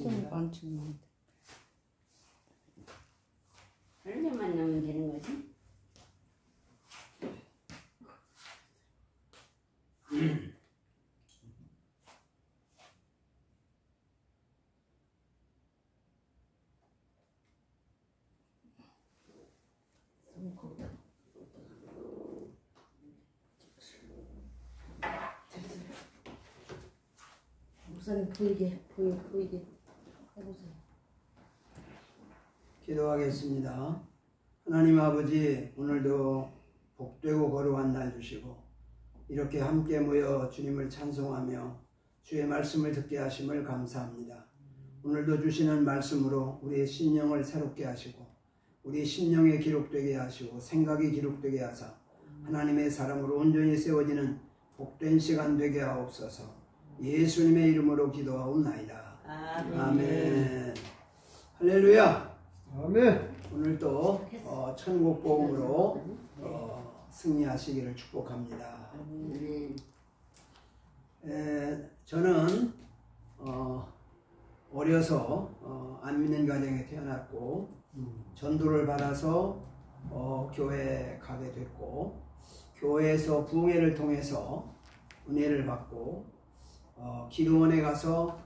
시간이 많지. 하루만 넣으면 되는 거지? 목사님 보이게 해보세요. 기도하겠습니다. 하나님 아버지, 오늘도 복되고 거룩한 날 주시고 이렇게 함께 모여 주님을 찬송하며 주의 말씀을 듣게 하심을 감사합니다. 오늘도 주시는 말씀으로 우리의 심령을 새롭게 하시고 우리 심령에 기록되게 하시고 생각이 기록되게 하사 하나님의 사람으로 온전히 세워지는 복된 시간 되게 하옵소서. 예수님의 이름으로 기도하옵나이다. 아멘. 아멘. 할렐루야. 아멘. 오늘 또 천국 복음으로 승리하시기를 축복합니다. 저는 어려서 안 믿는 가정에 태어났고 전도를 받아서 교회에 가게 됐고 교회에서 부흥회를 통해서 은혜를 받고 기도원에 가서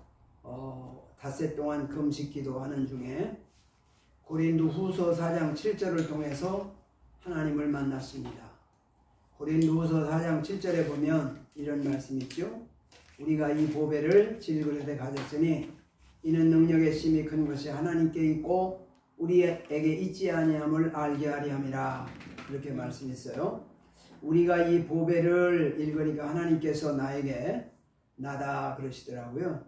닷새 동안 금식 기도하는 중에 고린도후서 4장 7절을 통해서 하나님을 만났습니다. 고린도후서 4장 7절에 보면 이런 말씀이 있죠. 우리가 이 보배를 질그릇에 가졌으니 이는 능력의 심이 큰 것이 하나님께 있고 우리에게 있지 아니함을 알게 하리 함이라. 그렇게 말씀했어요. 우리가 이 보배를 읽으니까 하나님께서 나에게 나다 그러시더라고요.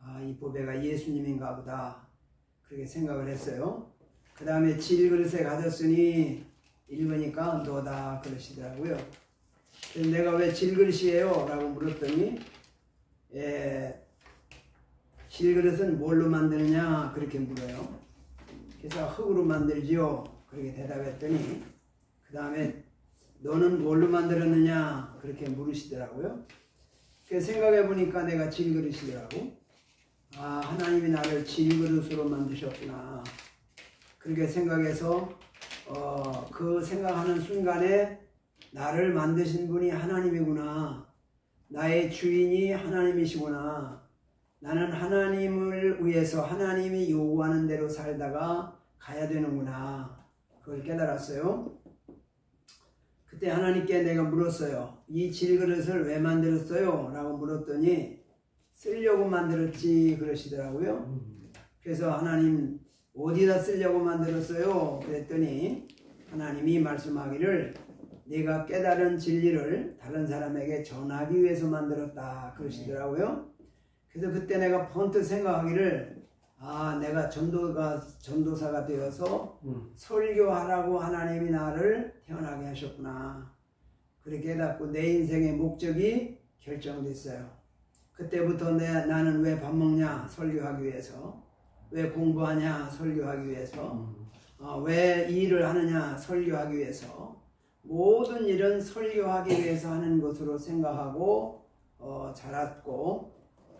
아, 이 보배가 예수님인가 보다 그렇게 생각을 했어요. 그 다음에 질그릇에 가졌으니 읽으니까 너다 그러시더라고요. 그래서 내가 왜 질그릇이에요? 라고 물었더니 질그릇은 뭘로 만드느냐 그렇게 물어요. 그래서 흙으로 만들지요 그렇게 대답했더니 그 다음에 너는 뭘로 만들었느냐 그렇게 물으시더라고요. 그래서 생각해 보니까 내가 질그릇이더라고. 아, 하나님이 나를 질그릇으로 만드셨구나 그렇게 생각해서 그 생각하는 순간에 나를 만드신 분이 하나님이구나, 나의 주인이 하나님이시구나, 나는 하나님을 위해서 하나님이 요구하는 대로 살다가 가야 되는구나, 그걸 깨달았어요. 그때 하나님께 내가 물었어요. 이 질그릇을 왜 만들었어요? 라고 물었더니 쓰려고 만들었지 그러시더라고요. 그래서 하나님 어디다 쓰려고 만들었어요? 그랬더니 하나님이 말씀하기를 내가 깨달은 진리를 다른 사람에게 전하기 위해서 만들었다 그러시더라고요. 그래서 그때 내가 번뜩 생각하기를 아, 내가 전도사가 되어서 설교하라고 하나님이 나를 태어나게 하셨구나. 그렇게 깨닫고 내 인생의 목적이 결정됐어요. 그때부터 나는 왜 밥 먹냐? 설교하기 위해서. 왜 공부하냐? 설교하기 위해서. 왜 일을 하느냐? 설교하기 위해서. 모든 일은 설교하기 위해서 하는 것으로 생각하고 자랐고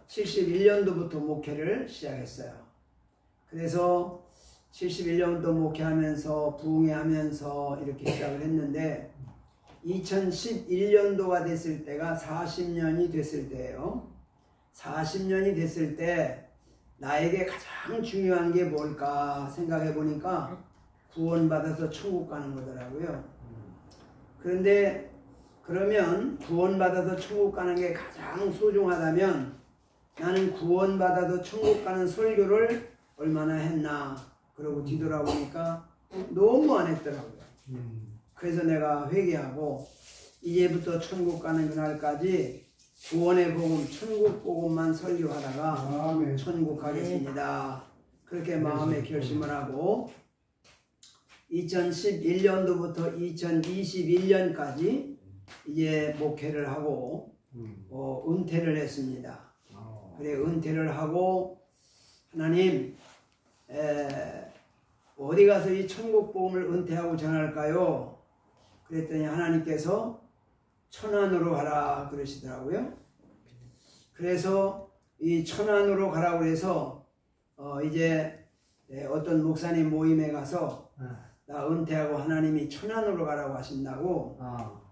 71년도부터 목회를 시작했어요. 그래서 71년도 목회하면서 부흥회하면서 이렇게 시작을 했는데 2011년도가 됐을 때가 40년이 됐을 때예요. 40년이 됐을 때 나에게 가장 중요한 게 뭘까 생각해 보니까 구원받아서 천국 가는 거더라고요. 그런데 그러면 구원받아서 천국 가는 게 가장 소중하다면 나는 구원받아서 천국 가는 설교를 얼마나 했나 그러고 뒤돌아보니까 너무 안 했더라고요. 그래서 내가 회개하고 이제부터 천국 가는 그날까지 구원의 복음, 천국 복음만 설교하다가 아멘. 천국 가겠습니다. 그렇게 마음에 결심을 하고 2011년도부터 2021년까지 이제 목회를 하고 은퇴를 했습니다. 그래 은퇴를 하고 하나님 어디 가서 이 천국 복음을 은퇴하고 전할까요? 그랬더니 하나님께서 천안으로 가라 그러시더라고요. 그래서 이 천안으로 가라고 해서 이제 어떤 목사님 모임에 가서 나 은퇴하고 하나님이 천안으로 가라고 하신다고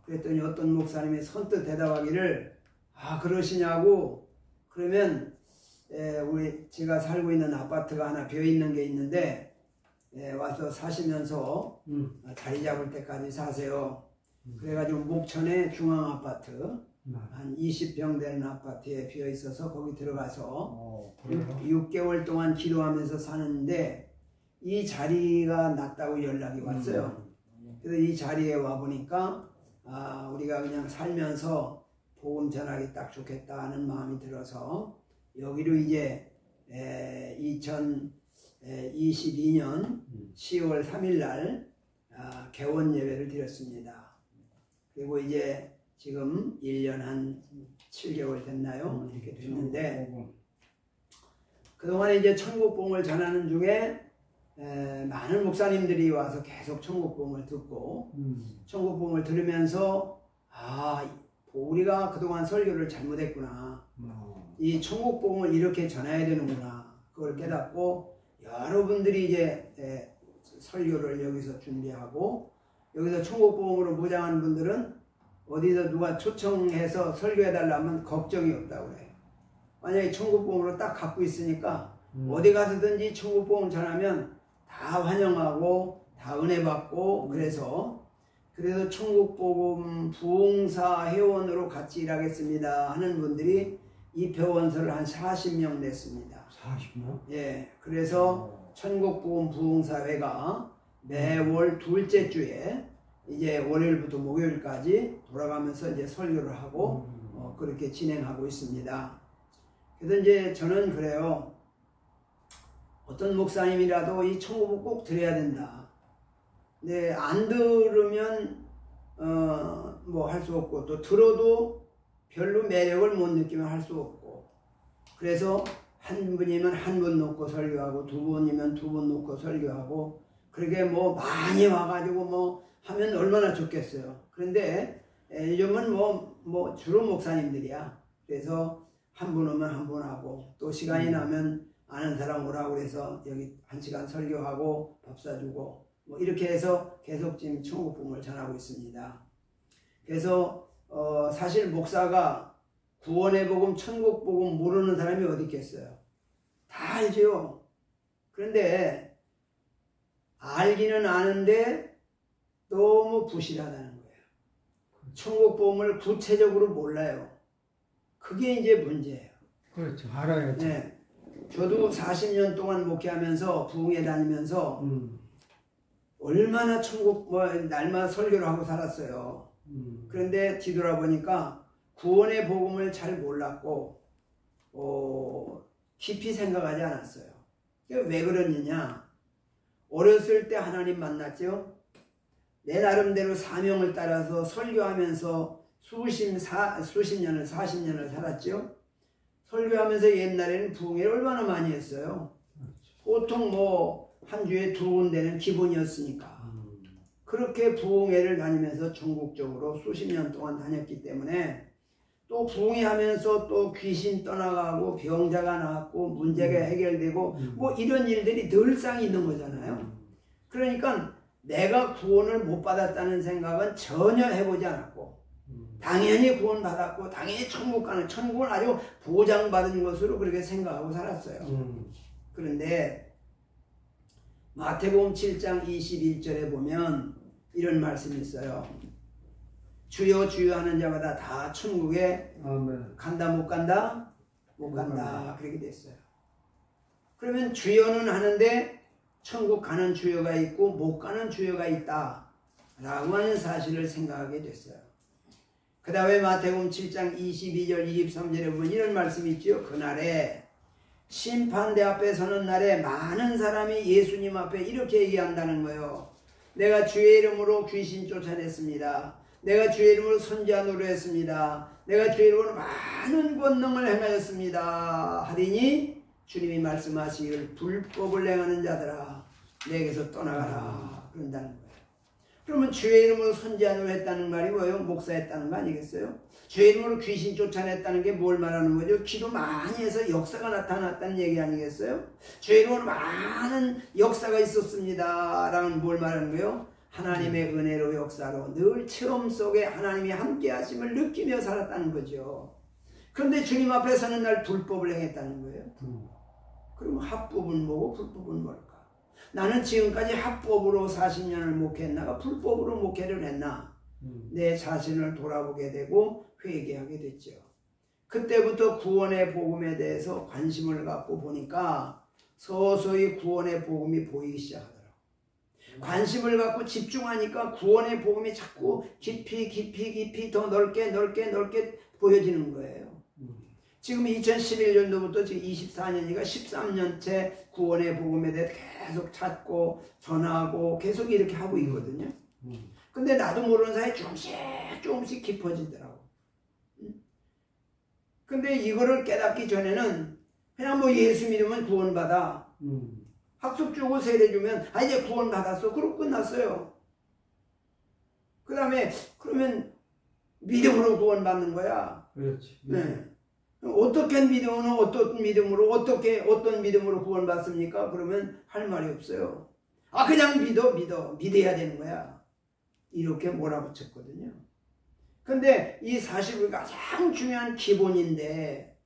그랬더니 어떤 목사님이 선뜻 대답하기를 그러시냐고. 그러면 제가 살고 있는 아파트가 하나 비어있는 게 있는데 와서 사시면서 자리 잡을 때까지 사세요. 그래가지고 목천의 중앙아파트 한 20평 되는 아파트에 비어있어서 거기 들어가서 6개월 동안 기도하면서 사는데 이 자리가 났다고 연락이 왔어요. 그래서 이 자리에 와보니까 우리가 그냥 살면서 복음 전하기 딱 좋겠다 하는 마음이 들어서 여기로 이제 2022년 10월 3일 날 개원 예배를 드렸습니다. 그리고 이제 지금 1년 한 7개월 됐나요? 이렇게 됐는데 그동안에 이제 천국복음을 전하는 중에 많은 목사님들이 와서 계속 천국복음을 듣고 천국복음을 들으면서 우리가 그동안 설교를 잘못했구나. 이 천국복음을 이렇게 전해야 되는구나. 그걸 깨닫고 여러분들이 이제 설교를 여기서 준비하고 여기서 천국복음으로 무장하는 분들은 어디서 누가 초청해서 설교해달라면 걱정이 없다고 그래요. 만약에 천국복음으로 딱 갖고 있으니까 어디 가서든지 천국복음 전하면 다 환영하고 다 은혜 받고 그래서 천국복음 부흥사 회원으로 같이 일하겠습니다 하는 분들이 입회원서를 한 40명 냈습니다. 40명? 예, 그래서 천국복음 부흥사회가 매월 둘째 주에 이제 월요일부터 목요일까지 돌아가면서 이제 설교를 하고 그렇게 진행하고 있습니다. 그래서 이제 저는 그래요. 어떤 목사님이라도 이 천국을 꼭 들어야 된다. 근데 안 들으면 뭐 할 수 없고 또 들어도 별로 매력을 못 느끼면 할 수 없고 그래서 한 분이면 한 분 놓고 설교하고 두 분이면 두 분 놓고 설교하고 그렇게 뭐 많이 와가지고 뭐 하면 얼마나 좋겠어요. 그런데 요즘은 뭐 주로 목사님들이야. 그래서 한 분 오면 한 분 하고 또 시간이 나면 아는 사람 오라고 그래서 여기 1시간 설교하고 밥 사주고 뭐 이렇게 해서 계속 지금 천국복음을 전하고 있습니다. 그래서 사실 목사가 구원의 복음, 천국복음 모르는 사람이 어디 있겠어요. 다 알죠. 그런데 알기는 아는데 너무 부실하다는 거예요. 천국복음을 구체적으로 몰라요. 그게 이제 문제예요. 그렇죠. 알아야죠. 네. 저도 40년 동안 목회하면서 부흥회 다니면서 얼마나 천국 날마다 설교를 하고 살았어요. 그런데 뒤돌아보니까 구원의 복음을 잘 몰랐고 깊이 생각하지 않았어요. 왜 그러느냐? 어렸을 때 하나님 만났죠. 내 나름대로 사명을 따라서 설교하면서 수십 년을 40년을 살았죠. 설교하면서 옛날에는 부흥회를 얼마나 많이 했어요. 보통 뭐 한 주에 2군데는 기본이었으니까. 그렇게 부흥회를 다니면서 전국적으로 수십 년 동안 다녔기 때문에 또 부흥회 하면서 또 귀신 떠나가고 병자가 나왔고 문제가 해결되고 뭐 이런 일들이 늘상 있는 거잖아요. 그러니까 내가 구원을 못 받았다는 생각은 전혀 해보지 않았고 당연히 구원 받았고 당연히 천국 가는 천국은 아주 보장받은 것으로 그렇게 생각하고 살았어요. 그런데 마태복음 7장 21절에 보면 이런 말씀이 있어요. 주여 주여 하는 자마다 다 천국에 간다 못 간다? 못 간다. 그렇게 됐어요. 그러면 주여는 하는데 천국 가는 주여가 있고 못 가는 주여가 있다 라고 하는 사실을 생각하게 됐어요. 그 다음에 마태복음 7장 22절 23절에 보면 이런 말씀이 있죠. 그날에 심판대 앞에 서는 날에 많은 사람이 예수님 앞에 이렇게 얘기한다는 거예요. 내가 주의 이름으로 귀신 쫓아냈습니다. 내가 주의 이름으로 선지자 노래했습니다. 내가 주의 이름으로 많은 권능을 행하였습니다. 하리니 주님이 말씀하시기를 불법을 행하는 자들아 내게서 떠나가라 그런다는 거예요. 그러면 주의 이름으로 선지자로 했다는 말이 뭐예요? 목사했다는 거 아니겠어요? 주의 이름으로 귀신 쫓아냈다는 게 뭘 말하는 거죠? 기도 많이 해서 역사가 나타났다는 얘기 아니겠어요? 주의 이름으로 많은 역사가 있었습니다 라는 뭘 말하는 거예요? 하나님의 은혜로 역사로 늘 체험 속에 하나님이 함께 하심을 느끼며 살았다는 거죠. 그런데 주님 앞에 서는 날 불법을 행했다는 거예요. 그럼 합법은 뭐고 불법은 뭘까? 나는 지금까지 합법으로 40년을 목회했나가 불법으로 목회를 했나? 내 자신을 돌아보게 되고 회개하게 됐죠. 그때부터 구원의 복음에 대해서 관심을 갖고 보니까 서서히 구원의 복음이 보이기 시작하더라고요. 관심을 갖고 집중하니까 구원의 복음이 자꾸 깊이 더 넓게 보여지는 거예요. 지금 2011년도부터 지금 24년이니까 13년째 구원의 복음에 대해 계속 찾고 전하고 계속 이렇게 하고 있거든요. 근데 나도 모르는 사이에 조금씩 깊어지더라고. 근데 이거를 깨닫기 전에는 그냥 뭐 예수 믿으면 구원받아. 학습 주고 세례 주면 이제 구원받았어. 그럼 끝났어요. 그 다음에 그러면 믿음으로 구원받는 거야. 그렇지. 네. 어떻게 믿으면 어떤 믿음으로 구원받습니까? 그러면 할 말이 없어요. 그냥 믿어야 되는 거야. 이렇게 몰아붙였거든요. 근데 이 사실이 가장 중요한 기본인데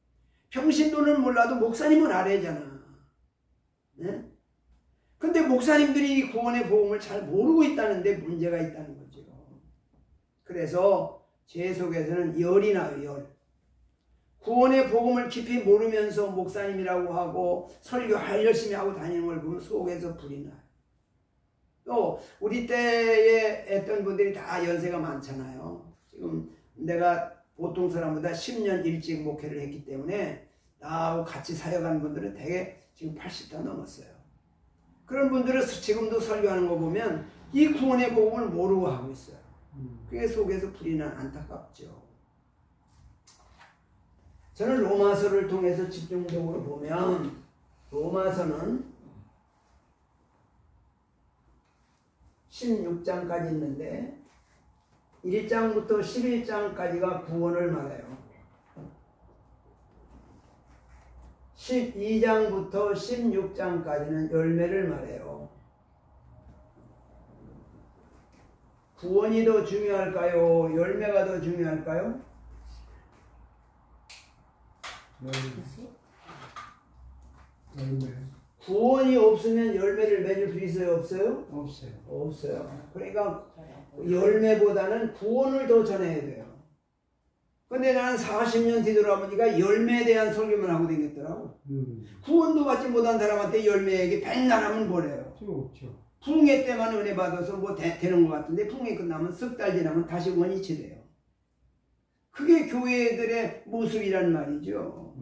평신도는 몰라도 목사님은 알아야잖아. 네? 근데 목사님들이 이 구원의 복음을 잘 모르고 있다는데 문제가 있다는 거죠. 그래서 제 속에서는 열이 나요. 열. 구원의 복음을 깊이 모르면서 목사님이라고 하고 설교할 열심히 하고 다니는 걸 보면 속에서 불이 나요. 또 우리 때에 했던 분들이 다 연세가 많잖아요. 지금 내가 보통 사람보다 10년 일찍 목회를 했기 때문에 나하고 같이 사역한 분들은 대개 지금 80다 넘었어요. 그런 분들은 지금도 설교하는 거 보면 이 구원의 복음을 모르고 하고 있어요. 그게 속에서 불이 난 안타깝죠. 저는 로마서를 통해서 집중적으로 보면 로마서는 16장까지 있는데 1장부터 11장까지가 구원을 말해요. 12장부터 16장까지는 열매를 말해요. 구원이 더 중요할까요? 열매가 더 중요할까요? 열매. 구원이 없으면 열매를 맺을 수 있어요? 없어요? 없어요. 없어요. 그러니까 열매보다는 구원을 더 전해야 돼요. 근데 나는 40년 뒤돌아보니까 열매에 대한 설교만 하고 다녔더라고. 구원도 받지 못한 사람한테 열매에게 백날 하면 뭐래요? 없죠. 풍해 때만 은혜 받아서 뭐 되는 것 같은데 풍해 끝나면 석 달 지나면 다시 원위치 돼요. 그게 교회들의 모습이란 말이죠.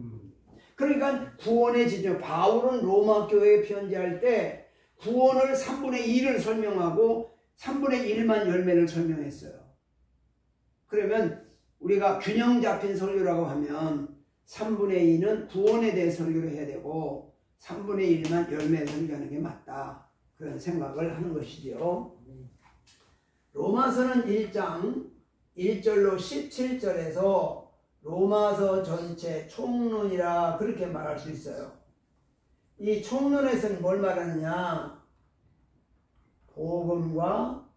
그러니까 구원의 지점, 바울은 로마 교회에 편지할 때 구원을 3분의 1을 설명하고 3분의 1만 열매를 설명했어요. 그러면 우리가 균형 잡힌 설교라고 하면 3분의 2는 구원에 대해 설교를 해야 되고 3분의 1만 열매를 설교하는 게 맞다. 그런 생각을 하는 것이죠. 로마서는 1장 1절로 17절에서 로마서 전체 총론이라 그렇게 말할 수 있어요. 이 총론에서는 뭘 말하느냐? 복음과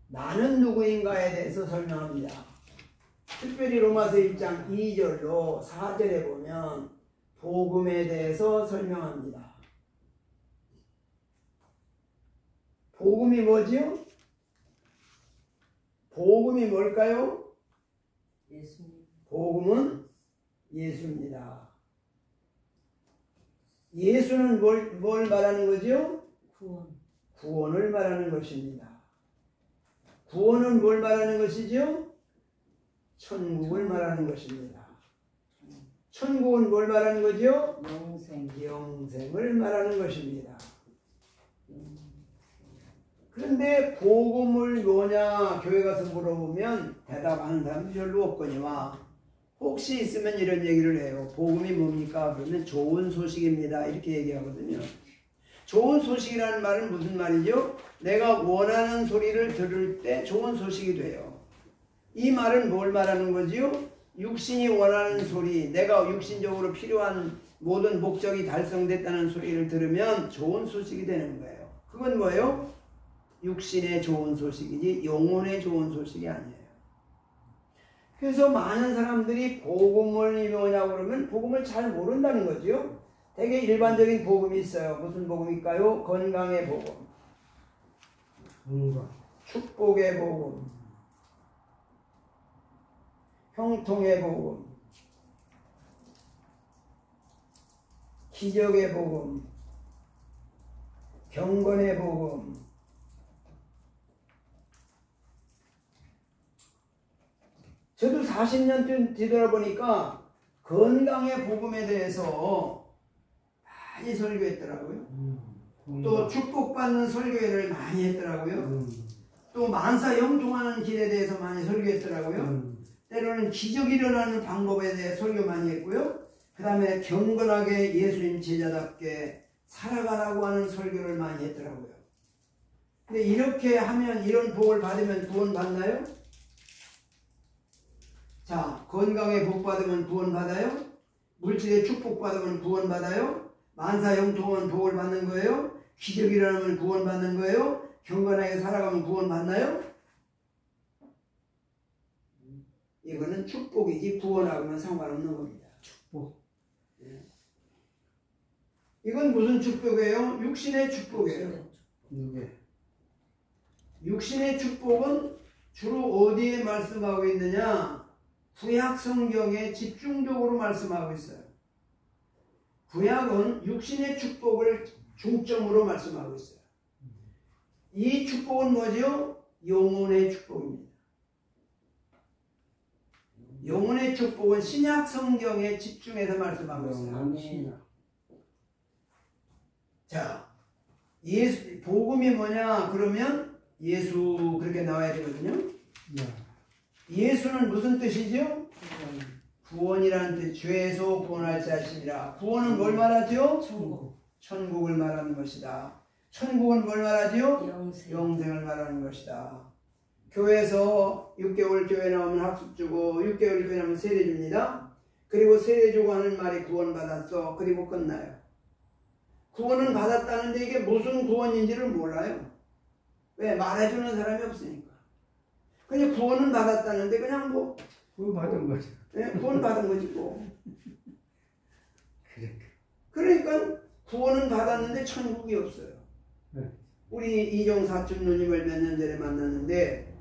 나는 누구인가에 대해서 설명합니다. 특별히 로마서 1장 2절로 4절에 보면 복음에 대해서 설명합니다. 복음이 뭐지요? 복음이 뭘까요? 예수님. 복음은 예수입니다. 예수는 뭘 말하는 거죠? 구원. 구원을 말하는 것입니다. 구원은 뭘 말하는 것이죠? 천국을 말하는 것입니다. 천국은 뭘 말하는 거죠? 영생을 말하는 것입니다. 그런데 복음을 뭐냐 교회 가서 물어보면 대답하는 사람이 별로 없거니와 혹시 있으면 이런 얘기를 해요. 복음이 뭡니까? 그러면 좋은 소식입니다. 이렇게 얘기하거든요. 좋은 소식이라는 말은 무슨 말이죠? 내가 원하는 소리를 들을 때 좋은 소식이 돼요. 이 말은 뭘 말하는 거지요? 육신이 원하는 소리, 내가 육신적으로 필요한 모든 목적이 달성됐다는 소리를 들으면 좋은 소식이 되는 거예요. 그건 뭐예요? 육신의 좋은 소식이지 영혼의 좋은 소식이 아니에요. 그래서 많은 사람들이 복음이 뭐냐고 그러면 복음을 잘 모른다는 거죠. 되게 일반적인 복음이 있어요. 무슨 복음일까요? 건강의 복음, 건강, 축복의 복음, 형통의 복음, 기적의 복음, 경건의 복음. 저도 40년 뒤돌아보니까 건강의 복음에 대해서 많이 설교했더라고요. 또 축복받는 설교회를 많이 했더라고요. 또 만사 형통하는 길에 대해서 많이 설교했더라고요. 때로는 기적이 일어나는 방법에 대해 설교 많이 했고요. 그 다음에 경건하게 예수님 제자답게 살아가라고 하는 설교를 많이 했더라고요. 근데 이렇게 하면, 이런 복을 받으면 구원 받나요? 자, 건강에 복 받으면 구원 받아요? 물질에 축복 받으면 구원 받아요? 만사 형통은 복을 받는 거예요? 기적이 일어나면 구원 받는 거예요? 경건하게 살아가면 구원 받나요? 이거는 축복이지 구원하고는 상관없는 겁니다. 축복. 이건 무슨 축복이에요? 육신의 축복이에요. 이게 육신의 축복은 주로 어디에 말씀하고 있느냐? 구약 성경에 집중적으로 말씀하고 있어요. 구약은 육신의 축복을 중점으로 말씀하고 있어요. 이 축복은 뭐죠? 영혼의 축복입니다. 영혼의 축복은 신약 성경에 집중해서 말씀하고 있어요. 자, 예수, 복음이 뭐냐? 그러면 예수 그렇게 나와야 되거든요. 예수는 무슨 뜻이죠? 구원이라는 뜻, 죄에서 구원할 자신이라. 구원은 뭘 말하죠? 천국. 천국을 말하는 것이다. 천국은 뭘 말하죠? 영생. 영생을 말하는 것이다. 교회에서 6개월 교회 나오면 학습 주고 6개월 교회 나오면 세례 줍니다. 그리고 세례 주고 하는 말이 구원 받았어. 그리고 끝나요. 구원은 받았다는데 이게 무슨 구원인지를 몰라요. 왜? 말해주는 사람이 없으니까. 그냥 구원은 받았다는데 그냥 뭐 구원 받은 거죠. 구원 받은 거지 뭐. 그러니까 구원은 받았는데 천국이 없어요. 우리 이종 사촌 누님을 몇 년 전에 만났는데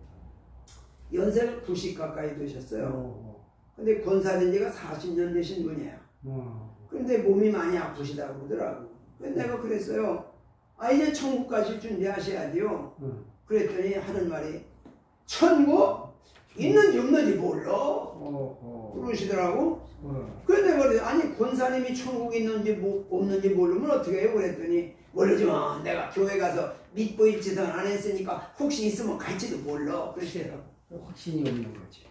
연세가 90 가까이 되셨어요. 근데 권사된 지가 40년 되신 분이에요. 근데 몸이 많이 아프시다고 그러더라고. 근데 내가 그랬어요. 아, 이제 천국 가실 준비하셔야 돼요. 그랬더니 하는 말이 천국? 있는지 없는지 몰라. 그러시더라고. 그래서 내가 그랬어요. 아니 권사님이 천국이 있는지 없는지 모르면 어떻게 해요? 그랬더니 모르지만 내가 교회 가서 밑보일 짓은 안 했으니까 혹시 있으면 갈지도 몰라. 그러시더라고. 확신이 없는 거지.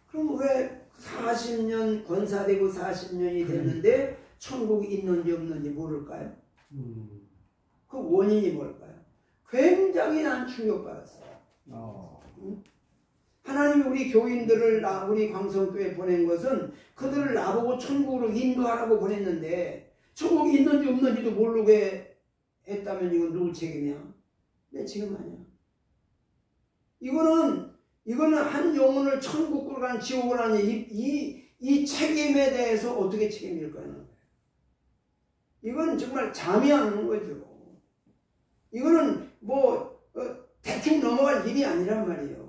그럼 왜 40년 권사되고 40년이 됐는데 천국이 있는지 없는지 모를까요? 그 원인이 뭘까요? 굉장히 난 충격받았어요. 하나님이 우리 교인들을 우리 광성교회에 보낸 것은 그들을 나보고 천국으로 인도하라고 보냈는데 천국이 있는지 없는지도 모르게 했다면 이건 누구 책임이야? 내 책임 아니야. 이거는 한 영혼을 천국으로 간 지옥으로 가는 이 책임에 대해서 어떻게 책임질 거야? 이건 정말 잠이 안 오는 거죠. 이거는 뭐 대충 넘어갈 일이 아니란 말이에요.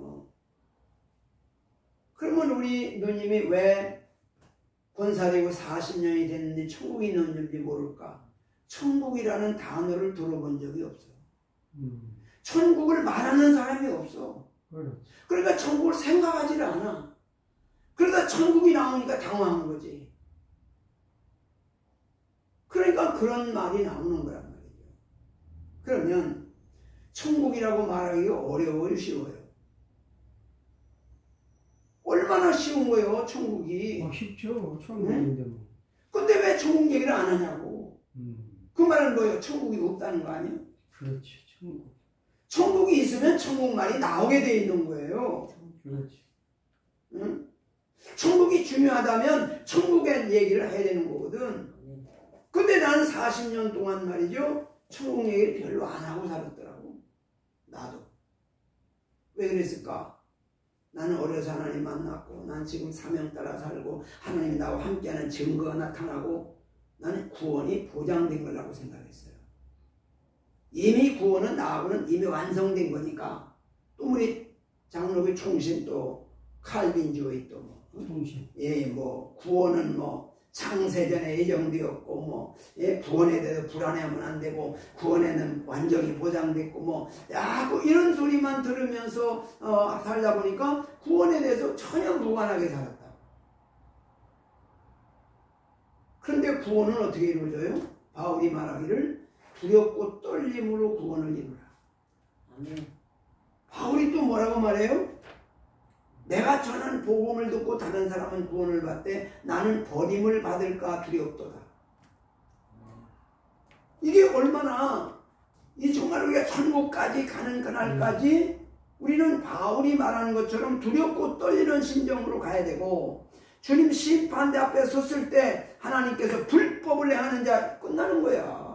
그러면 우리 누님이 왜 권사되고 40년이 됐는데 천국이 있는지 모를까? 천국이라는 단어를 들어본 적이 없어요. 천국을 말하는 사람이 없어. 그러니까 천국을 생각하지를 않아. 그러다 천국이 나오니까 당황한 거지. 그러니까 그런 말이 나오는 거란 말이죠. 그러면 천국이라고 말하기가 어려워요, 쉬워요? 얼마나 쉬운 거예요, 천국이. 쉽죠. 천국인데 뭐. 근데 왜 천국 얘기를 안 하냐고. 그 말은 뭐예요? 천국이 없다는 거 아니에요? 그렇지. 천국. 천국이 있으면 천국 말이 나오게 돼 있는 거예요. 그렇지. 응? 천국이 중요하다면 천국의 얘기를 해야 되는 거거든. 근데 나는 40년 동안 말이죠, 천국 얘기를 별로 안 하고 살았더라고. 나도. 왜 그랬을까? 나는 어려서 하나님 만났고, 난 지금 사명 따라 살고, 하나님이 나와 함께하는 증거가 나타나고, 나는 구원이 보장된 거라고 생각했어요. 이미 구원은 나하고는 이미 완성된 거니까. 또 우리 장로교 총신 또 칼빈주의 또 뭐, 통신. 예, 뭐 구원은 뭐 창세전에 예정되었고, 뭐 구원에 대해서 불안해하면 안 되고, 구원에는 완전히 보장됐고, 뭐 이런 소리만 들으면서 살다 보니까 구원에 대해서 전혀 무관하게 살았다. 그런데 구원은 어떻게 이루어져요? 바울이 말하기를 두렵고 떨림으로 구원을 이루라. 아멘. 바울이 또 뭐라고 말해요? 내가 전한 복음을 듣고 다른 사람은 구원을 받되 나는 버림을 받을까 두렵도다. 이게 얼마나, 이 정말 우리가 천국까지 가는 그날까지 우리는 바울이 말하는 것처럼 두렵고 떨리는 심정으로 가야 되고, 주님 심판대 앞에 섰을 때 하나님께서 불법을 행하는 자 끝나는 거야.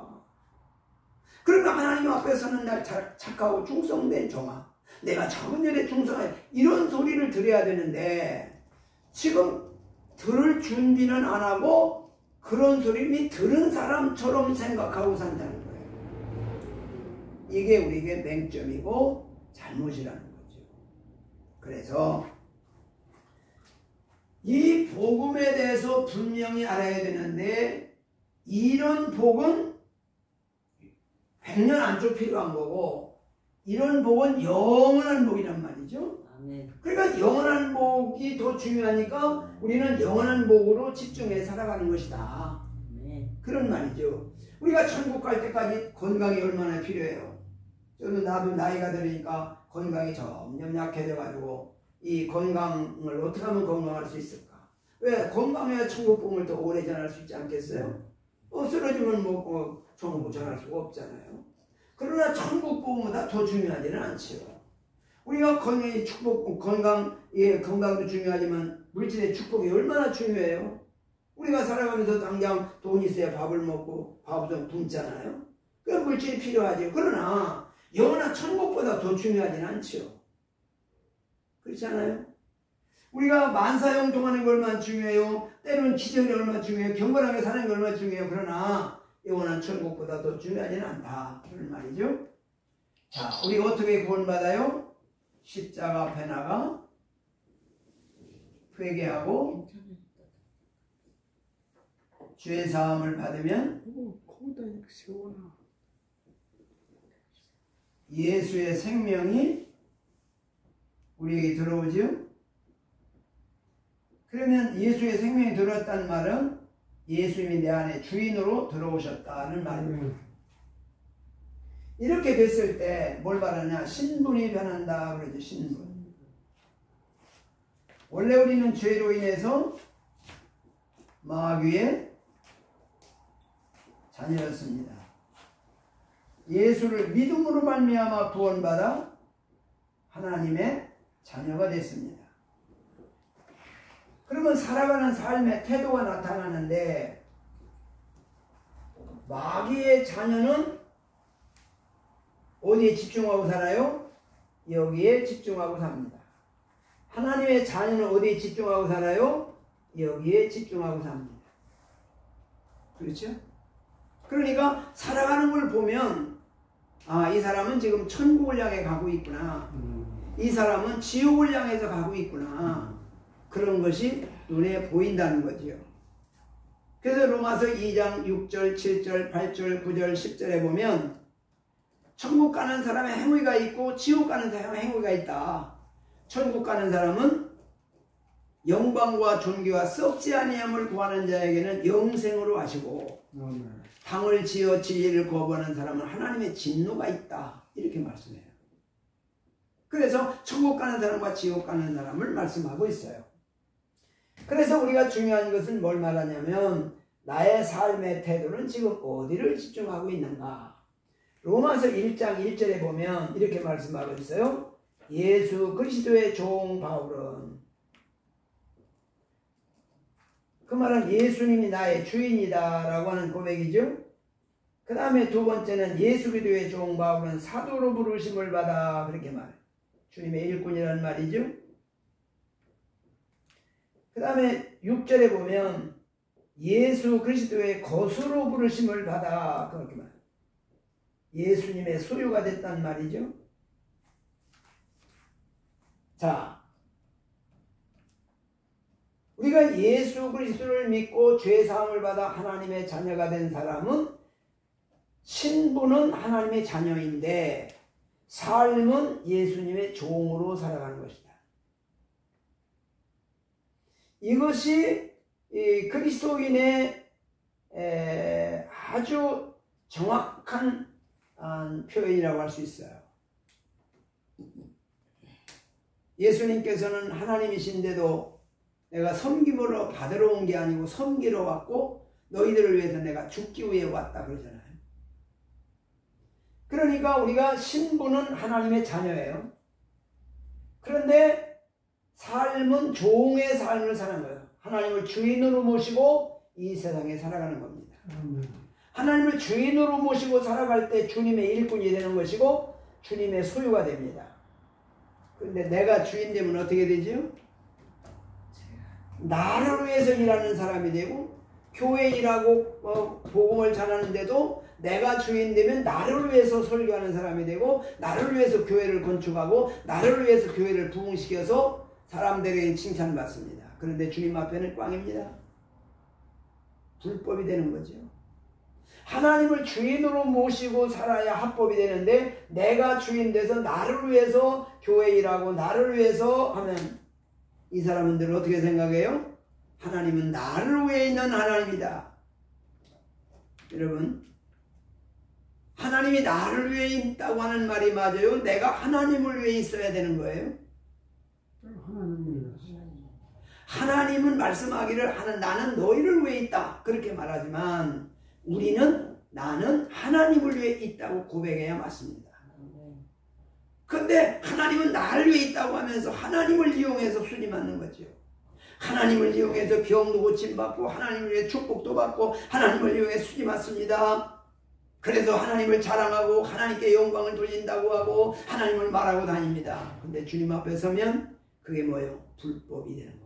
그러니까 하나님 앞에 서는 날 착하고 충성된 종아, 내가 작은 일에 충성해, 이런 소리를 들어야 되는데 지금 들을 준비는 안 하고 그런 소리를 들은 사람처럼 생각하고 산다는 거예요. 이게 우리에게 맹점이고 잘못이라는 거죠. 그래서 이 복음에 대해서 분명히 알아야 되는데, 이런 복은 100년 안쪽 필요한 거고, 이런 복은 영원한 복이란 말이죠. 아멘. 그러니까 영원한 복이 더 중요하니까 우리는 영원한 복으로 집중해 살아가는 것이다. 아멘. 그런 말이죠. 우리가 천국 갈 때까지 건강이 얼마나 필요해요. 저는 나도 나이가 들으니까 건강이 점점 약해져가지고, 이 건강을 어떻게 하면 건강할 수 있을까? 왜? 건강해야 천국 복음을 더 오래 전할 수 있지 않겠어요? 쓰러지면 천국 전할 수가 없잖아요. 그러나 천국 복음보다 더 중요하지는 않지요. 우리가 건강의 축복, 건강도 중요하지만 물질의 축복이 얼마나 중요해요? 우리가 살아가면서 당장 돈 있어야 밥을 먹고 밥을 굶잖아요. 그 물질이 필요하죠. 그러나 영원한 천국보다 더 중요하지는 않지요. 그렇지 않아요? 우리가 만사형통하는 게 얼마나 중요해요. 때로는 기적이 얼마나 중요해요. 경건하게 사는 게 얼마나 중요해요. 그러나 영원한 천국보다 더 중요하지는 않다. 그런 말이죠. 자, 우리가 어떻게 구원받아요? 십자가 앞에 나가 회개하고 죄 사함을 받으면 예수의 생명이 우리에게 들어오죠. 그러면 예수의 생명이 들어왔다는 말은 예수님이 내 안에 주인으로 들어오셨다는 말입니다. 이렇게 됐을 때 뭘 말하냐? 신분이 변한다 그러죠. 신분. 원래 우리는 죄로 인해서 마귀의 자녀였습니다. 예수를 믿음으로 말미암아 구원받아 하나님의 자녀가 됐습니다. 그러면 살아가는 삶의 태도가 나타나는데, 마귀의 자녀는 어디에 집중하고 살아요? 여기에 집중하고 삽니다. 하나님의 자녀는 어디에 집중하고 살아요? 여기에 집중하고 삽니다. 그렇죠? 그러니까 살아가는 걸 보면, 이 사람은 지금 천국을 향해 가고 있구나. 이 사람은 지옥을 향해서 가고 있구나. 그런 것이 눈에 보인다는 거지요. 그래서 로마서 2장 6절, 7절, 8절, 9절, 10절에 보면 천국 가는 사람의 행위가 있고 지옥 가는 사람의 행위가 있다. 천국 가는 사람은 영광과 존귀와 썩지 아니함을 구하는 자에게는 영생으로 하시고, 당을 지어 진리를 거부하는 사람은 하나님의 진노가 있다. 이렇게 말씀해요. 그래서 천국 가는 사람과 지옥 가는 사람을 말씀하고 있어요. 그래서 우리가 중요한 것은 뭘 말하냐면, 나의 삶의 태도는 지금 어디를 집중하고 있는가? 로마서 1장 1절에 보면 이렇게 말씀하고 있어요. 예수 그리스도의 종 바울은, 그 말은 예수님이 나의 주인이다 라고 하는 고백이죠. 그 다음에 두 번째는 예수 그리스도의 종 바울은 사도로 부르심을 받아, 그렇게 말해요. 주님의 일꾼이라는 말이죠. 그 다음에 6절에 보면 예수 그리스도의 거수로 부르심을 받아, 그렇게 말해요. 예수님의 소유가 됐단 말이죠. 자, 우리가 예수 그리스도를 믿고 죄사함을 받아 하나님의 자녀가 된 사람은 신분은 하나님의 자녀인데 삶은 예수님의 종으로 살아가는 것이다. 이것이 이 그리스도인의 아주 정확한 표현이라고 할 수 있어요. 예수님께서는 하나님이신데도 내가 섬김으로 받으러 온 게 아니고 섬기러 왔고 너희들을 위해서 내가 죽기 위해 왔다 그러잖아요. 그러니까 우리가 신분은 하나님의 자녀예요. 그런데 삶은 종의 삶을 사는 거예요. 하나님을 주인으로 모시고 이 세상에 살아가는 겁니다. 하나님을 주인으로 모시고 살아갈 때 주님의 일꾼이 되는 것이고 주님의 소유가 됩니다. 그런데 내가 주인 되면 어떻게 되죠? 나를 위해서 일하는 사람이 되고, 교회 일하고 복음을 전하는데도 내가 주인 되면 나를 위해서 설교하는 사람이 되고, 나를 위해서 교회를 건축하고, 나를 위해서 교회를 부흥시켜서 사람들에게 칭찬받습니다. 그런데 주님 앞에는 꽝입니다. 불법이 되는 거죠. 하나님을 주인으로 모시고 살아야 합법이 되는데 내가 주인 돼서 나를 위해서 교회 일하고 나를 위해서 하면 이 사람들은 어떻게 생각해요? 하나님은 나를 위해 있는 하나님이다. 여러분, 하나님이 나를 위해 있다고 하는 말이 맞아요? 내가 하나님을 위해 있어야 되는 거예요? 하나님은 말씀하기를 나는 너희를 위해 있다 그렇게 말하지만 우리는 나는 하나님을 위해 있다고 고백해야 맞습니다. 그런데 하나님은 나를 위해 있다고 하면서 하나님을 이용해서 순위 맞는 거죠. 하나님을 이용해서 병도 고침받고 하나님을 위해 축복도 받고 하나님을 이용해 순위 맞습니다. 그래서 하나님을 자랑하고 하나님께 영광을 돌린다고 하고 하나님을 말하고 다닙니다. 근데 주님 앞에 서면 그게 뭐예요? 불법이 되는 겁니다.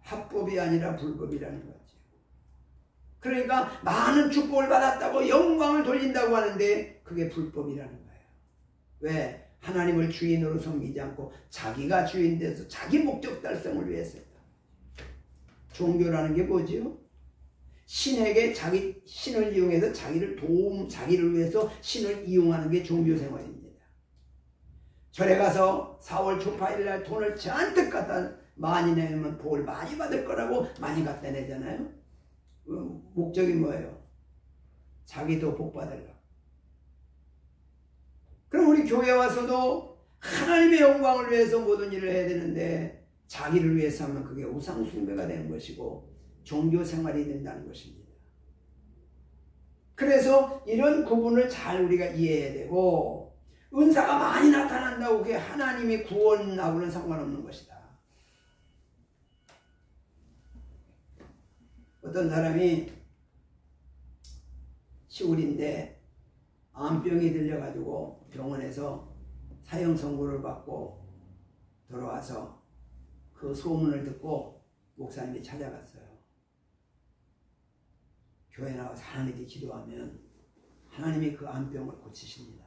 합법이 아니라 불법이라는 거죠. 그러니까 많은 축복을 받았다고 영광을 돌린다고 하는데 그게 불법이라는 거예요. 왜? 하나님을 주인으로 섬기지 않고 자기가 주인 돼서 자기 목적 달성을 위해서 했다. 종교라는 게 뭐지요? 신에게 신을 이용해서 자기를 위해서 신을 이용하는 게 종교 생활입니다. 절에 가서 4월 초파일 날 돈을 잔뜩 갖다 많이 내면 복을 많이 받을 거라고 많이 갖다 내잖아요. 목적이 뭐예요? 자기도 복 받으려고. 그럼 우리 교회 와서도 하나님의 영광을 위해서 모든 일을 해야 되는데 자기를 위해서 하면 그게 우상 숭배가 되는 것이고 종교 생활이 된다는 것입니다. 그래서 이런 구분을 잘 우리가 이해해야 되고, 은사가 많이 나타난다고 그게 하나님의 구원하고는 상관없는 것이다. 어떤 사람이 시골인데 암병이 들려가지고 병원에서 사형 선고를 받고 돌아와서 그 소문을 듣고 목사님이 찾아갔어요. 교회 나와서 하나님께 기도하면 하나님이 그 암병을 고치십니다.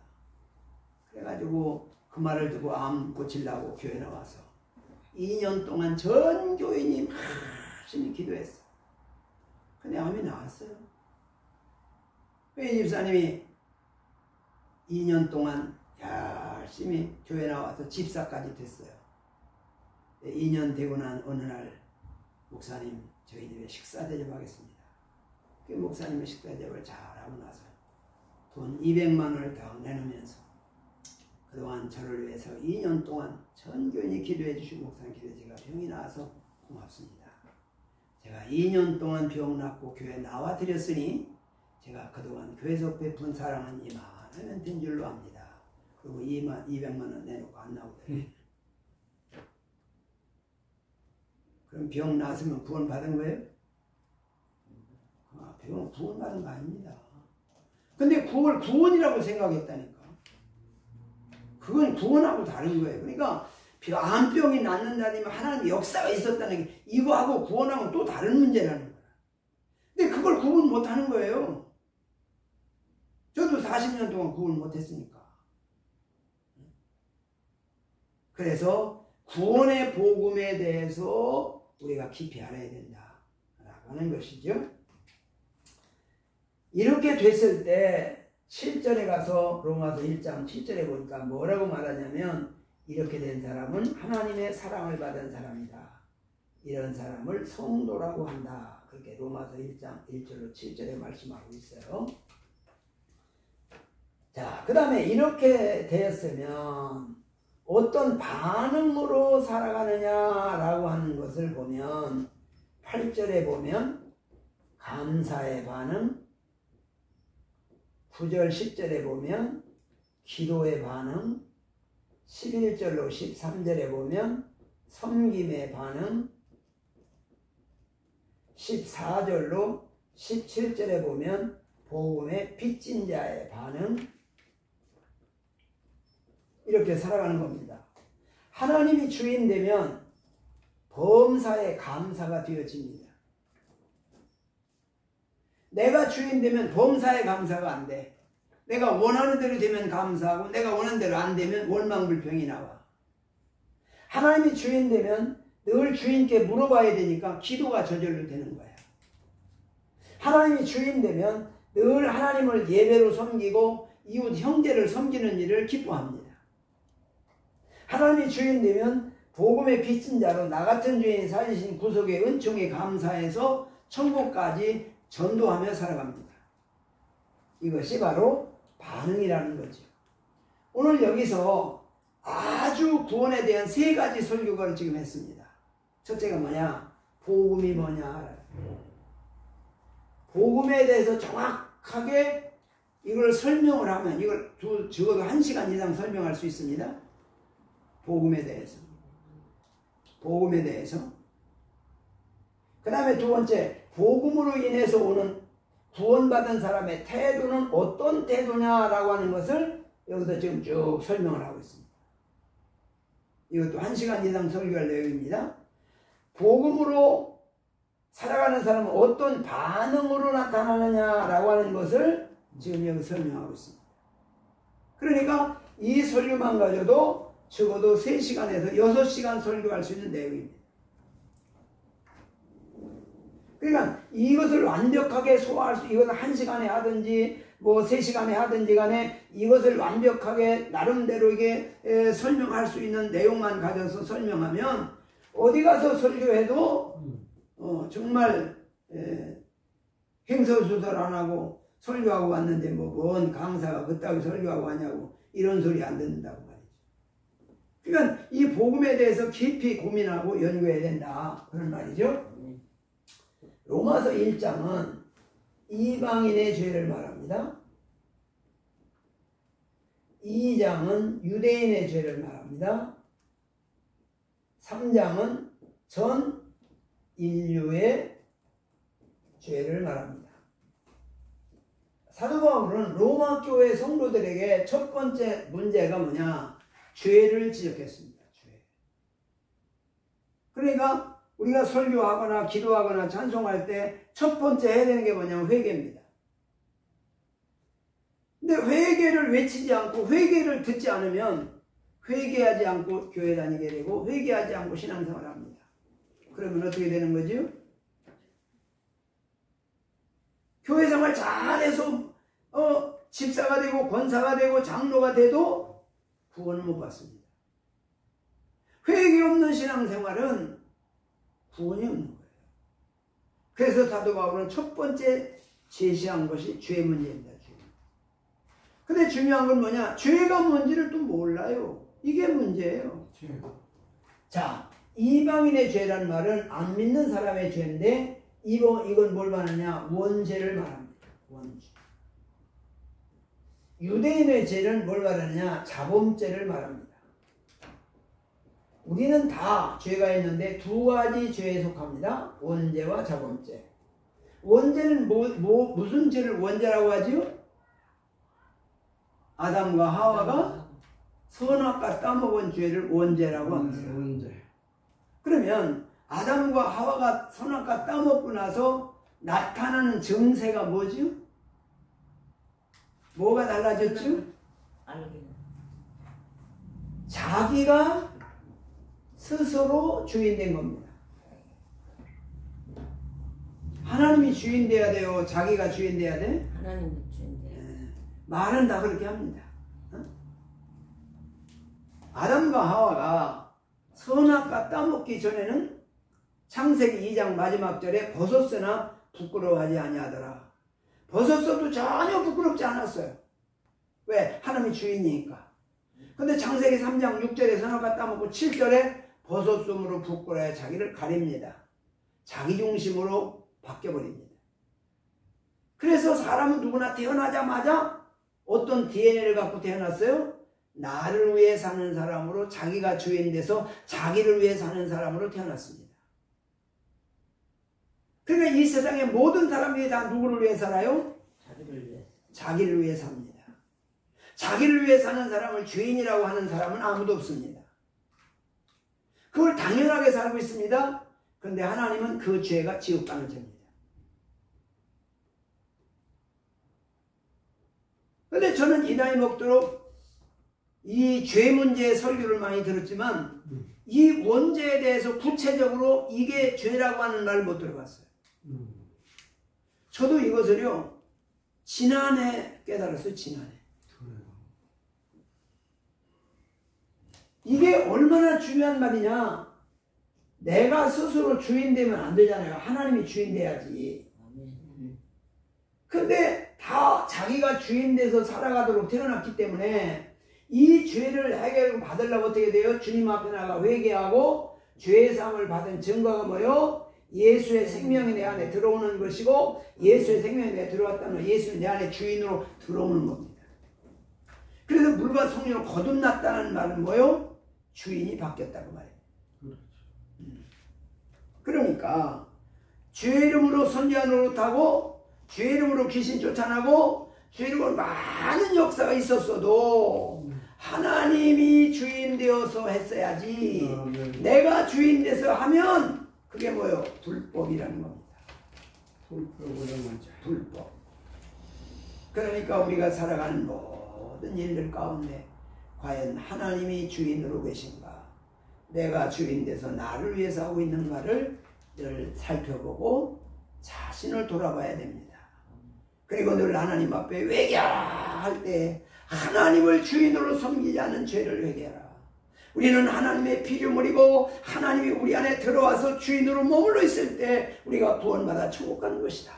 그래가지고 그 말을 듣고 암 고치려고 교회 나와서 2년 동안 전 교인이 열심히 기도했어. 근데 암이 나왔어요. 이 집사님이 2년 동안 열심히 교회 나와서 집사까지 됐어요. 2년 되고 난 어느 날 목사님 저희 집에 식사 대접하겠습니다. 그 목사님의 식사 대접을 잘하고 나서 돈 200만 원을 더 내놓으면서 그동안 저를 위해서 2년 동안 전 교인이 기도해 주시고 목사님 기도해 제가 병이 나와서 고맙습니다. 제가 2년 동안 병 낫고 교회 나와 드렸으니 제가 그동안 교회에서 베푼 사랑은 이만하면 된 줄로 압니다. 그리고 200만 원 내놓고 안 나오더래요. 그럼 병 나으면 구원 받은 거예요? 병은 구원 받은 거 아닙니다. 근데 그걸 구원이라고 생각했다니까. 그건 구원하고 다른 거예요. 그러니까 암병이 낫는다면 하나님 역사가 있었다는 게 이거하고 구원하고 또 다른 문제라는 거야. 근데 그걸 구분 못하는 거예요. 저도 40년 동안 구분 못했으니까. 그래서 구원의 복음에 대해서 우리가 깊이 알아야 된다라고 하는 것이죠. 이렇게 됐을 때 7절에 가서 로마서 1장 7절에 보니까 뭐라고 말하냐면 이렇게 된 사람은 하나님의 사랑을 받은 사람이다. 이런 사람을 성도라고 한다. 그렇게 로마서 1장 1절로 7절에 말씀하고 있어요. 자, 그 다음에 이렇게 되었으면 어떤 반응으로 살아가느냐라고 하는 것을 보면 8절에 보면 감사의 반응, 9절 10절에 보면 기도의 반응, 11절로 13절에 보면 섬김의 반응, 14절로 17절에 보면 복음의 빚진 자의 반응, 이렇게 살아가는 겁니다. 하나님이 주인 되면 범사에 감사가 되어집니다. 내가 주인 되면 범사에 감사가 안 돼. 내가 원하는 대로 되면 감사하고 내가 원하는 대로 안 되면 원망불평이 나와. 하나님이 주인 되면 늘 주인께 물어봐야 되니까 기도가 저절로 되는 거야. 하나님이 주인 되면 늘 하나님을 예배로 섬기고 이웃 형제를 섬기는 일을 기뻐합니다. 하나님이 주인 되면 복음의 빚진 자로 나 같은 죄인 살리신 구속의 은총에 감사해서 천국까지 전도하며 살아갑니다. 이것이 바로 반응이라는 거죠. 오늘 여기서 아주 구원에 대한 3가지 설교를 지금 했습니다. 첫째가 뭐냐? 복음이 뭐냐? 복음에 대해서 정확하게 이걸 설명을 하면 이걸 적어도 1시간 이상 설명할 수 있습니다. 복음에 대해서. 복음에 대해서. 그 다음에 두 번째, 복음으로 인해서 오는 구원받은 사람의 태도는 어떤 태도냐라고 하는 것을 여기서 지금 쭉 설명을 하고 있습니다. 이것도 1시간 이상 설교할 내용입니다. 복음으로 살아가는 사람은 어떤 반응으로 나타나느냐라고 하는 것을 지금 여기 설명하고 있습니다. 그러니까 이 설교만 가져도 적어도 3시간에서 6시간 설교할 수 있는 내용입니다. 그러니까 이것을 완벽하게 소화할 수, 이것을 1시간에 하든지 뭐 3시간에 하든지 간에 이것을 완벽하게 나름대로 이게 설명할 수 있는 내용만 가져서 설명하면 어디 가서 설교해도 정말 횡설수설 안 하고 설교하고 왔는데 뭐 뭔 강사가 그따위 설교하고 왔냐고 이런 소리 안 듣는다고 말이죠. 그러니까 이 복음에 대해서 깊이 고민하고 연구해야 된다 그런 말이죠. 로마서 1장은 이방인의 죄를 말합니다. 2장은 유대인의 죄를 말합니다. 3장은 전 인류의 죄를 말합니다. 사도 바울은 로마 교회 성도들에게 첫 번째 문제가 뭐냐? 죄를 지적했습니다. 죄. 그러니까 우리가 설교하거나 기도하거나 찬송할 때 첫 번째 해야 되는 게 뭐냐면 회개입니다. 근데 회개를 외치지 않고 회개를 듣지 않으면 회개하지 않고 교회 다니게 되고 회개하지 않고 신앙생활을 합니다. 그러면 어떻게 되는 거죠? 교회 생활 잘해서 집사가 되고 권사가 되고 장로가 돼도 구원을 못 받습니다. 회개 없는 신앙생활은 구원이 없는 거예요. 그래서 사도 바울은 첫 번째 제시한 것이 죄 문제입니다. 죄. 근데 중요한 건 뭐냐? 죄가 뭔지를 또 몰라요. 이게 문제예요. 자, 이방인의 죄란 말은 안 믿는 사람의 죄인데 이건 뭘 말하냐? 원죄를 말합니다. 원죄. 유대인의 죄는 뭘 말하느냐? 자범죄를 말합니다. 우리는 다 죄가 있는데 두 가지 죄에 속합니다. 원죄와 자범죄. 원죄는 무슨 죄를 원죄라고 하지요? 아담과 하와가 선악과 따먹은 죄를 원죄라고 합니다. 원죄. 그러면 아담과 하와가 선악과 따먹고 나서 나타나는 정세가 뭐죠? 뭐가 달라졌죠? 알기는. 자기가 스스로 주인 된 겁니다. 하나님이 주인 돼야 돼요? 자기가 주인 돼야 돼? 하나님의 주인데. 말은 다 그렇게 합니다. 아담과 하와가 선악과 따먹기 전에는 창세기 2장 마지막 절에 벗었으나 부끄러워하지 아니하더라. 벗었어도 전혀 부끄럽지 않았어요. 왜? 하나님이 주인이니까. 근데 창세기 3장 6절에 선악과 따먹고 7절에 벗었음으로 부끄러워해 자기를 가립니다. 자기중심으로 바뀌어버립니다. 그래서 사람은 누구나 태어나자마자 어떤 DNA를 갖고 태어났어요? 나를 위해 사는 사람으로, 자기가 주인 돼서 자기를 위해 사는 사람으로 태어났습니다. 그러니까 이 세상의 모든 사람들이 다 누구를 위해 살아요? 자기를 위해. 자기를 위해 삽니다. 자기를 위해 사는 사람을 주인이라고 하는 사람은 아무도 없습니다. 그걸 당연하게 살고 있습니다. 그런데 하나님은 그 죄가 지옥 가는 죄입니다. 그런데 저는 이 나이 먹도록 이 죄 문제의 설교를 많이 들었지만 이 원죄에 대해서 구체적으로 이게 죄라고 하는 말을 못 들어봤어요. 저도 이것을요 지난해 깨달았어요. 지난해. 이게 얼마나 중요한 말이냐. 내가 스스로 주인 되면 안 되잖아요. 하나님이 주인 돼야지. 근데 다 자기가 주인 돼서 살아가도록 태어났기 때문에 이 죄를 해결 받으려고 어떻게 돼요? 주님 앞에 나가 회개하고 죄의 사함을 받은 증거가 뭐요? 예수의 생명이 내 안에 들어오는 것이고, 예수의 생명이 내 안에 들어왔다면 예수는 내 안에 주인으로 들어오는 겁니다. 그래서 물과 성령으로 거듭났다는 말은 뭐요? 주인이 바뀌었다고 말해요. 그러니까 주의 이름으로 선지자 노릇하고 주의 이름으로 귀신 쫓아나고 주의 이름으로 많은 역사가 있었어도 하나님이 주인 되어서 했어야지. 내가 주인 돼서 하면 그게 뭐예요? 불법이라는 겁니다. 불법. 그러니까 우리가 살아가는 모든 일들 가운데 과연 하나님이 주인으로 계신가? 내가 주인 돼서 나를 위해서 하고 있는가를 늘 살펴보고 자신을 돌아봐야 됩니다. 그리고 늘 하나님 앞에 회개하라 할 때 하나님을 주인으로 섬기지 않는 죄를 회개하라. 우리는 하나님의 피조물이고 하나님이 우리 안에 들어와서 주인으로 머물러 있을 때 우리가 구원받아 천국 가는 것이다.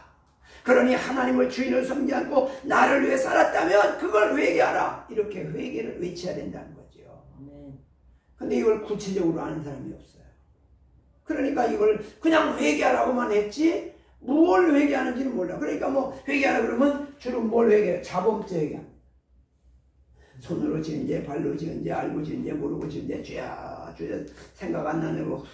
그러니 하나님을 주인으로 섬기지 않고 나를 위해 살았다면 그걸 회개하라. 이렇게 회개를 외쳐야 된다는 거죠. 근데 이걸 구체적으로 아는 사람이 없어요. 그러니까 이걸 그냥 회개하라고만 했지 뭘 회개하는지는 몰라. 그러니까 뭐 회개하라 그러면 주로 뭘 회개해요? 자범죄 회개합니다. 손으로 지은 죄, 발로 지은 죄, 알고 지은 죄, 모르고 지은 죄, 죄야 생각 안 나는 거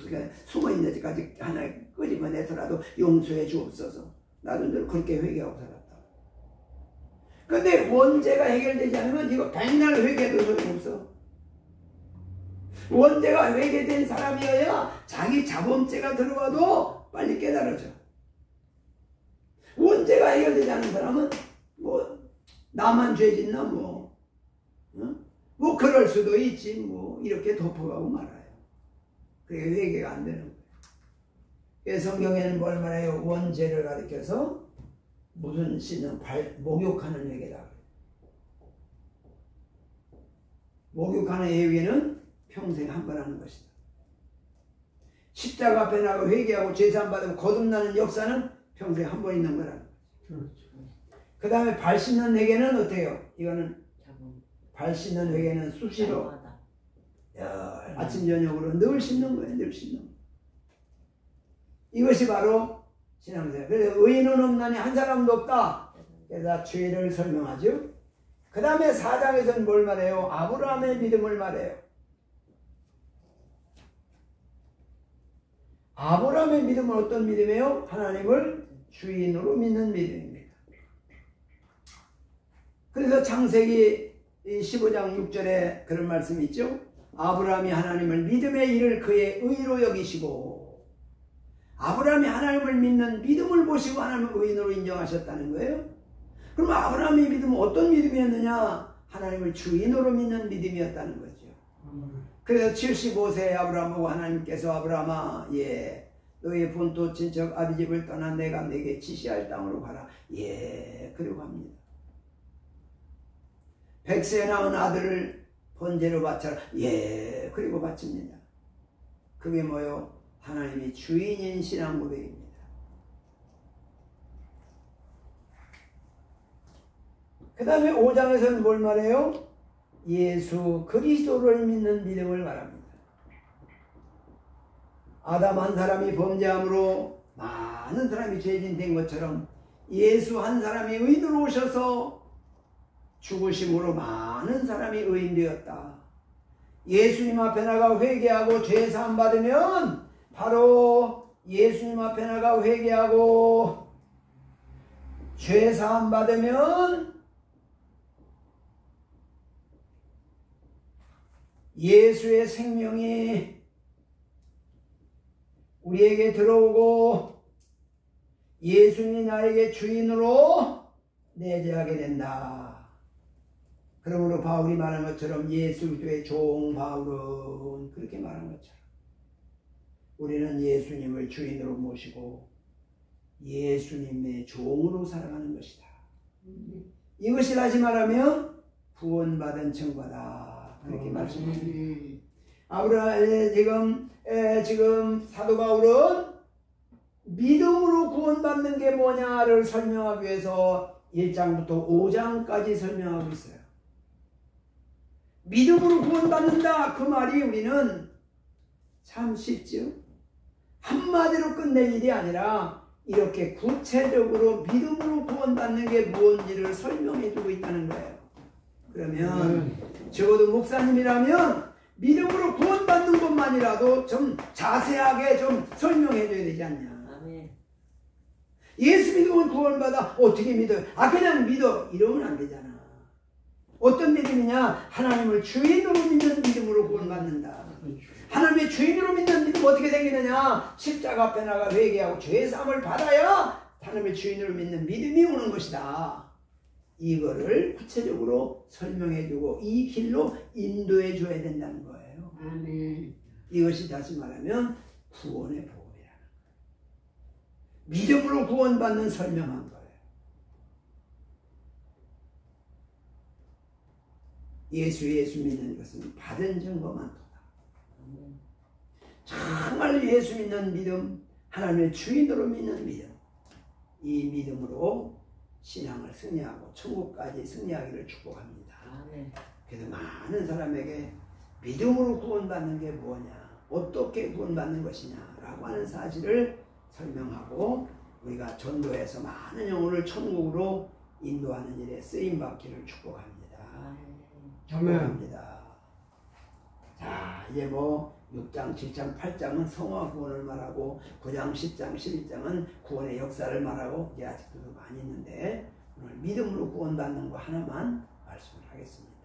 숨어있는 데까지 하나 끄집어내서라도 용서해 주옵소서. 나도 늘 그렇게 회개하고 살았다. 근데 원죄가 해결되지 않으면 이거 백날 회개도 소용없어. 원죄가 회개된 사람이어야 자기 자범죄가 들어와도 빨리 깨달아져. 원죄가 해결되지 않은 사람은 뭐 나만 죄 짓나 뭐 그럴 수도 있지 뭐 이렇게 덮어가고 말아요. 그게 회개가 안 되는 거예요. 성경에는 뭘 말해요? 원죄를 가리켜서 무슨 씻는 목욕하는 회개다. 목욕하는 회개는 평생 한 번 하는 것이다. 십자가 앞에 나가 회개하고 죄사함 받으면 거듭나는 역사는 평생 한 번 있는 거라는 거죠. 그 다음에 발 씻는 회개는 어때요? 이거는 발 씻는 회개는 수시로 아침 저녁으로 늘 씻는 거예요. 늘 씻는 거. 이것이 바로 신앙생활. 그래서 의인은 없나니 한 사람도 없다. 그래서 죄를 설명하죠. 그 다음에 4장에서는 뭘 말해요? 아브라함의 믿음을 말해요. 아브라함의 믿음은 어떤 믿음이에요? 하나님을 주인으로 믿는 믿음입니다. 그래서 창세기 15장 6절에 그런 말씀이 있죠. 아브라함이 하나님을 믿음의 일을 그의 의로 여기시고, 아브라함이 하나님을 믿는 믿음을 보시고 하나님을 의인으로 인정하셨다는 거예요. 그럼 아브라함의 믿음은 어떤 믿음이었느냐? 하나님을 주인으로 믿는 믿음이었다는 거죠. 그래서 75세의 아브라함 보고 하나님께서 아브라함아, 예, 너의 본토 친척 아비집을 떠나 내가 내게 지시할 땅으로 가라. 예, 그리고 합니다. 100세 낳은 아들을 번제로 바쳐라. 예, 그리고 바칩니다. 그게 뭐요? 하나님이 주인인 신앙 고백입니다. 그 다음에 5장에서는 뭘 말해요? 예수 그리스도를 믿는 믿음을 말합니다. 아담 한 사람이 범죄함으로 많은 사람이 죄진 된 것처럼 예수 한 사람이 의인으로 오셔서 죽으심으로 많은 사람이 의인 되었다. 예수님 앞에 나가 회개하고 죄 사함 받으면, 바로 예수님 앞에 나가 회개하고 죄 사함 받으면 예수의 생명이 우리에게 들어오고 예수님이 나에게 주인으로 내재하게 된다. 그러므로 바울이 말한 것처럼 예수 그리스도의 종 바울은 그렇게 말한 것처럼 우리는 예수님을 주인으로 모시고 예수님의 종으로 살아가는 것이다. 이것이 다시 말하면 구원받은 증거다. 그렇게 말씀합니다. 지금 사도 바울은 믿음으로 구원받는 게 뭐냐를 설명하기 위해서 1장부터 5장까지 설명하고 있어요. 믿음으로 구원받는다, 그 말이 우리는 참 쉽죠. 한마디로 끝낼 일이 아니라 이렇게 구체적으로 믿음으로 구원받는 게 무엇인지를 설명해 주고 있다는 거예요. 그러면 적어도 목사님이라면 믿음으로 구원받는 것만이라도 좀 자세하게 좀 설명해 줘야 되지 않냐. 아멘. 예수 믿으면 구원받아. 어떻게 믿어요? 그냥 믿어. 이러면 안 되잖아. 어떤 믿음이냐? 하나님을 주인으로 믿는 믿음으로 구원받는다. 하나님의 주인으로 믿는 믿음 어떻게 생기느냐? 십자가 앞에 나가 회개하고 죄사함을 받아야 하나님의 주인으로 믿는 믿음이 오는 것이다. 이거를 구체적으로 설명해주고 이 길로 인도해 줘야 된다는 거예요. 아멘. 이것이 다시 말하면 구원의 복음이라는 거예요. 믿음으로 구원받는 설명한 거예요. 예수 믿는 것은 받은 증거만 도다. 정말 예수 믿는 믿음, 하나님의 주인으로 믿는 믿음, 이 믿음으로 신앙을 승리하고 천국까지 승리하기를 축복합니다. 아멘. 그래서 많은 사람에게 믿음으로 구원받는 게 뭐냐, 어떻게 구원받는 것이냐라고 하는 사실을 설명하고 우리가 전도해서 많은 영혼을 천국으로 인도하는 일에 쓰임받기를 축복합니다. 축복합니다. 자, 이제 6장, 7장, 8장은 성화 구원을 말하고 9장, 10장, 11장은 구원의 역사를 말하고 이제 아직도 많이 있는데 오늘 믿음으로 구원받는 거 하나만 말씀을 하겠습니다.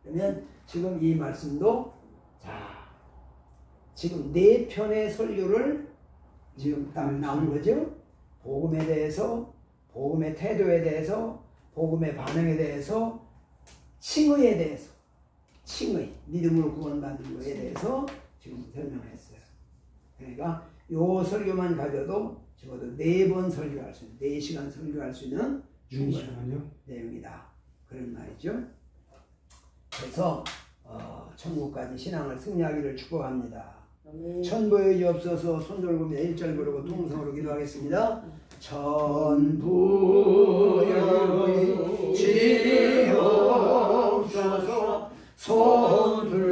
그러면 지금 이 말씀도 지금 4편의 설교를 지금 딱 나온 거죠. 복음에 대해서, 복음의 태도에 대해서, 복음의 반응에 대해서, 칭의에 대해서, 칭의, 믿음으로 구원받는 것에 대해서 지금 설명했어요. 그러니까 요 설교만 가져도 적어도 4번 설교할 수 있는, 4시간 설교할 수 있는 충분한 내용이다. 그런 말이죠. 그래서 천국까지 신앙을 승리하기를 축복합니다. 천부의 없어서 손들고입니다. 1절 부르고 통성으로 기도하겠습니다. 천부의 지옵소서 손들고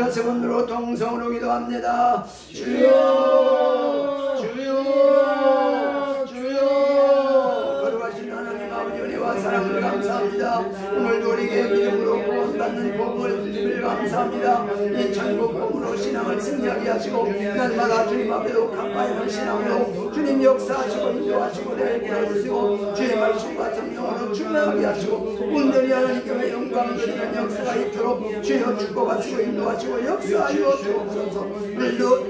말씀으로 통성으로 기도합니다. 주여 주여 주여. 거룩하신 하나님 아버지 은혜와 사랑을 감사합니다. 오늘도 우리에게 믿음으로 구원받는 복음을 주심을 감사합니다. 이 천국 복음으로 신앙을 승리하게 하시고 날마다 주님 앞에도 가까이하는 신앙으로 주님 역사하시고 인도하시고 내보내주시고 주의 말씀과 성령으로 충만하게 하시고 온전히 하나님께 영광 드리는 역사가 있도록 주여 축복하시고 인도하시고 역사하여 주옵소서. 오늘도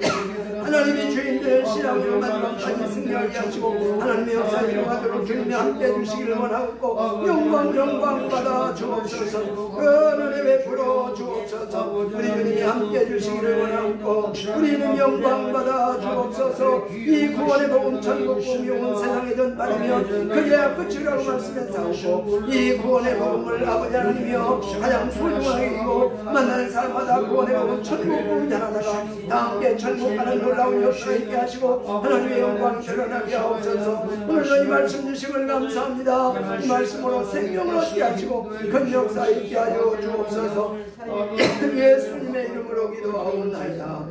하나님이 주인들 신앙으로 마지막까지 승리하게 하시고 하나님의 역사에 일어나도록 주님이 함께 해주시기를 원하고 영광 받아 주옵소서. 은혜 베풀어 주옵소서. 우리 주님이 함께 해주시기를 원하고 우리는 영광 받아 주옵소서. 이 구원의 복음 천국 복음이 온 세상에 전파되면 그제야 끝이라고 말씀했사오고 이 구원의 복음을 아버지 하나님이여 가장 소중하게 이고 만나는 사람마다 구원의 복음 천국 복음을 전하다가 다 함께 천국 가는 놀라운 역사 있게 하시고 하나님의 영광 드러나게 하옵소서. 오늘도 이 말씀 주심을 감사합니다. 이 말씀으로 생명을 얻게 하시고 큰 역사 있게 하여 주옵소서. 예수님의 이름으로 기도하옵나이다.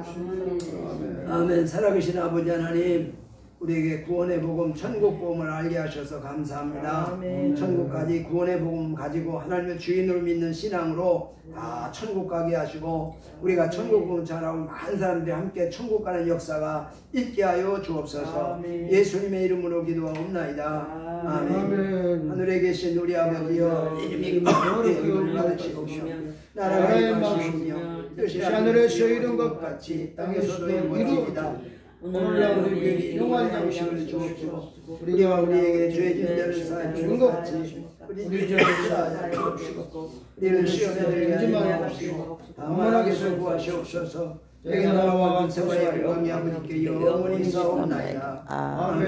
아멘. 살아계신 아버지 하나님, 우리에게 구원의 복음, 천국 복음을 알게 하셔서 감사합니다. 아멘. 천국까지 구원의 복음 가지고 하나님의 주인으로 믿는 신앙으로 다 천국 가게 하시고 우리가 천국 복음 전하고 많은 사람들이 함께 천국 가는 역사가 있게 하여 주옵소서. 아멘. 예수님의 이름으로 기도하옵나이다. 아멘. 아멘. 하늘에 계신 우리 아버지여, 이름이 거룩히 받으시옵시며 나라가 임하시며 뜻이 하늘에서 이룬 것 같이 땅에서도 이루어지이다. 오늘날 우리에게 일용할 양식을 주옵시고 우리와 우리에게 죄 진 자를 사하여 주는 것 같이 우리 죄를 사하여 주옵시고 우리를 시험에 들게 하지 마옵시고 다만 악에서 구하시옵소서. 여기 나라와 권세와 영광이 아버지께 영원히 있사옵나이다. 아멘.